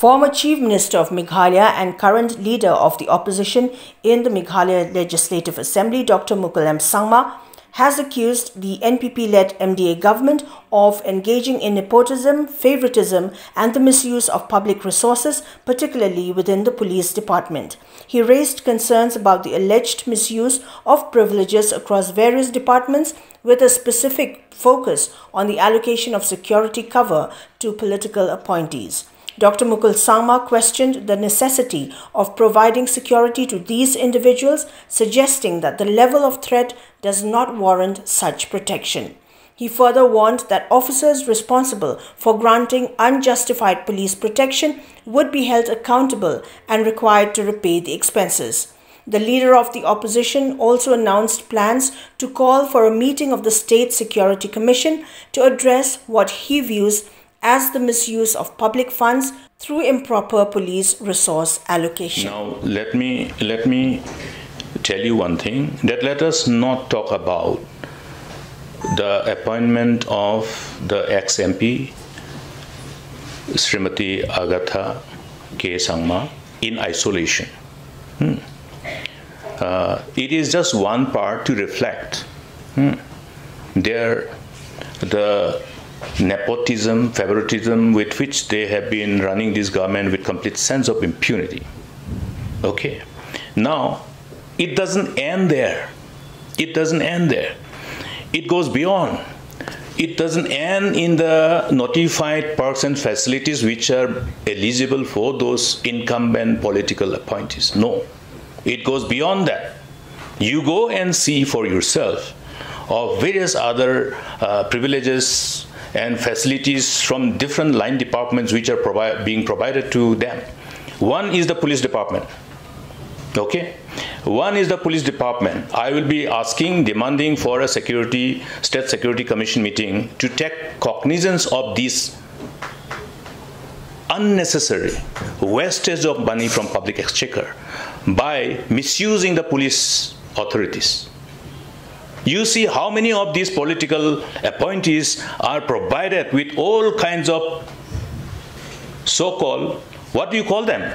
Former Chief Minister of Meghalaya and current leader of the opposition in the Meghalaya Legislative Assembly, Dr. Mukul Sangma, has accused the NPP-led MDA government of engaging in nepotism, favoritism and the misuse of public resources, particularly within the police department. He raised concerns about the alleged misuse of privileges across various departments with a specific focus on the allocation of security cover to political appointees. Dr. Mukul Sangma questioned the necessity of providing security to these individuals, suggesting that the level of threat does not warrant such protection. He further warned that officers responsible for granting unjustified police protection would be held accountable and required to repay the expenses. The leader of the opposition also announced plans to call for a meeting of the State Security Commission to address what he views as the misuse of public funds through improper police resource allocation. Now, let me tell you one thing, that let us not talk about the appointment of the ex-MP, Srimati Agatha K. Sangma, in isolation. It is just one part to reflect the nepotism, favoritism with which they have been running this government with complete sense of impunity. Okay. Now, it doesn't end there. It doesn't end there. It goes beyond. It doesn't end in the notified perks and facilities which are eligible for those incumbent political appointees. No. It goes beyond that. You go and see for yourself of various other privileges and facilities from different line departments which are being provided to them. One is the police department. Okay? One is the police department. I will be demanding for a State Security Commission meeting to take cognizance of this unnecessary wastage of money from public exchequer by misusing the police authorities. You see how many of these political appointees are provided with all kinds of so-called, what do you call them?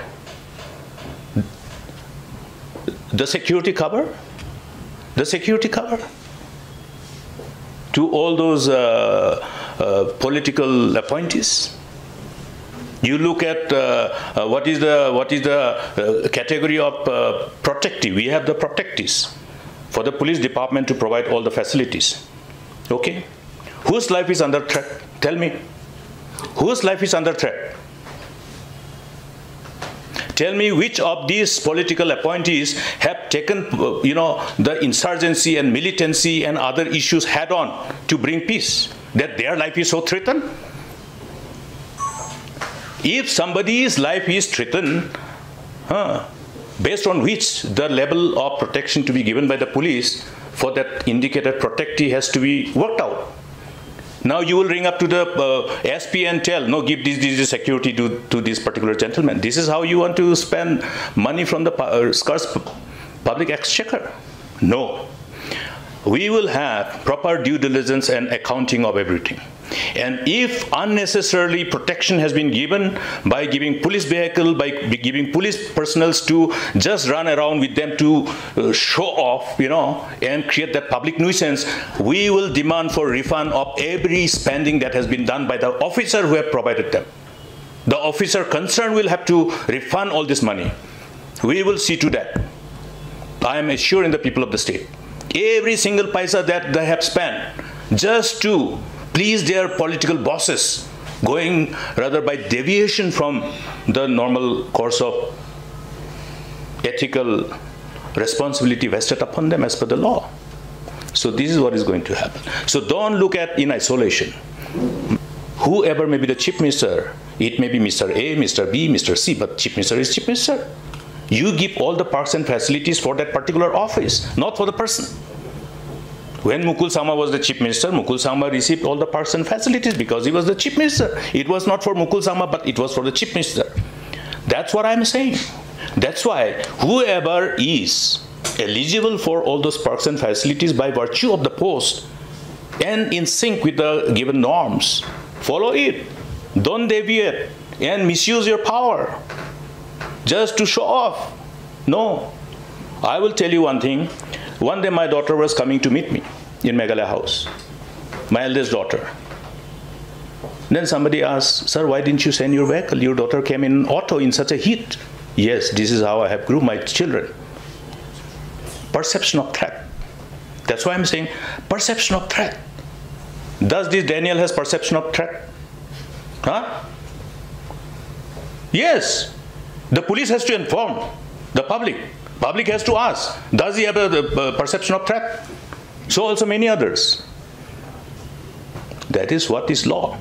The security cover? The security cover? To all those political appointees. You look at what is the category of protectee. We have the protectees for the police department to provide all the facilities. Okay? Whose life is under threat? Tell me. Whose life is under threat? Tell me which of these political appointees have taken, the insurgency and militancy and other issues head on to bring peace, that their life is so threatened? If somebody's life is threatened, based on which the level of protection to be given by the police for that indicated protectee has to be worked out. Now you will ring up to the SP and tell, no, give this security to this particular gentleman. This is how you want to spend money from the scarce public exchequer? No. We will have proper due diligence and accounting of everything. And if unnecessarily protection has been given by giving police vehicle, by giving police personnel to just run around with them to show off, and create that public nuisance, we will demand for refund of every spending that has been done by the officer who have provided them. The officer concerned will have to refund all this money. We will see to that. I am assuring the people of the state. Every single paisa that they have spent just to please their political bosses, going rather by deviation from the normal course of ethical responsibility vested upon them as per the law. So this is what is going to happen. So don't look at in isolation. Whoever may be the chief minister, it may be Mr. A, Mr. B, Mr. C, but chief minister is chief minister. You give all the perks and facilities for that particular office, not for the person. When Mukul Sangma was the chief minister, Mukul Sangma received all the perks and facilities because he was the chief minister. It was not for Mukul Sangma, but it was for the chief minister. That's what I'm saying. That's why whoever is eligible for all those perks and facilities by virtue of the post and in sync with the given norms, follow it. Don't deviate. and misuse your power just to show off. No. I will tell you one thing. One day my daughter was coming to meet me in Meghalaya House, my eldest daughter. Then somebody asked, sir, why didn't you send your vehicle? Your daughter came in auto in such a heat. Yes, this is how I have grew my children. Perception of threat. That's why I'm saying perception of threat. Does this Daniel has perception of threat? Huh? Yes. The police has to inform the public. Public has to ask, does he have a perception of threat? So also many others. That is what is law.